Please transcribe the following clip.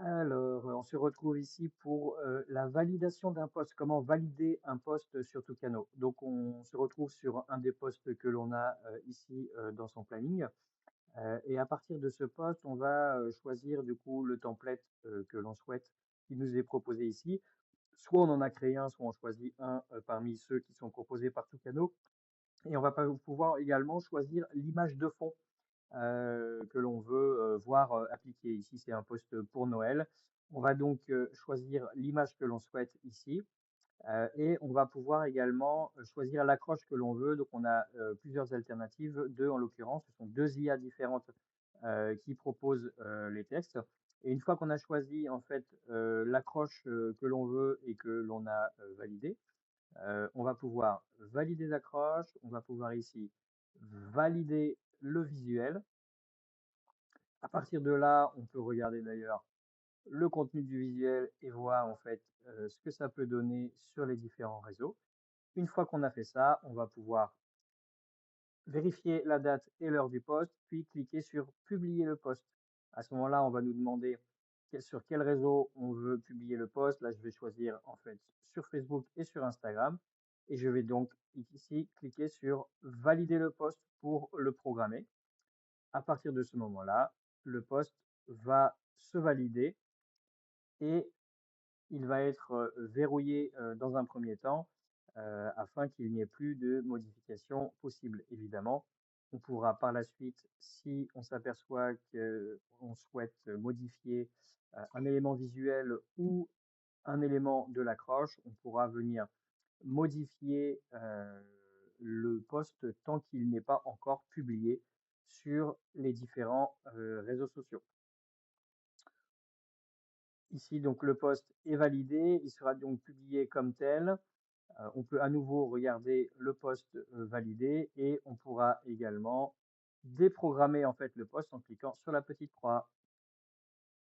Alors, on se retrouve ici pour la validation d'un poste. Comment valider un poste sur Tucano? Donc, on se retrouve sur un des postes que l'on a ici dans son planning. Et à partir de ce poste, on va choisir du coup le template que l'on souhaite, qui nous est proposé ici. Soit on en a créé un, soit on choisit un parmi ceux qui sont proposés par Tucano. Et on va pouvoir également choisir l'image de fond que l'on veut voir appliquée. Ici, c'est un post pour Noël. On va donc choisir l'image que l'on souhaite ici et on va pouvoir également choisir l'accroche que l'on veut. Donc, on a plusieurs alternatives, deux en l'occurrence. Ce sont deux IA différentes qui proposent les textes. Et une fois qu'on a choisi en fait l'accroche que l'on veut et que l'on a validé, on va pouvoir valider l'accroche. On va pouvoir ici valider le visuel. À partir de là, on peut regarder d'ailleurs le contenu du visuel et voir en fait ce que ça peut donner sur les différents réseaux. Une fois qu'on a fait ça, on va pouvoir vérifier la date et l'heure du post, puis cliquer sur publier le post. À ce moment-là, on va nous demander sur quel réseau on veut publier le post. Là, je vais choisir en fait sur Facebook et sur Instagram. Et je vais donc ici cliquer sur valider le post pour le programmer. À partir de ce moment-là, le post va se valider et il va être verrouillé dans un premier temps afin qu'il n'y ait plus de modifications possibles. Évidemment, on pourra par la suite, si on s'aperçoit qu'on souhaite modifier un élément visuel ou un élément de l'accroche, on pourra venir modifier le post tant qu'il n'est pas encore publié sur les différents réseaux sociaux. Ici, donc, le post est validé, il sera donc publié comme tel. On peut à nouveau regarder le post validé et on pourra également déprogrammer en fait le post en cliquant sur la petite croix.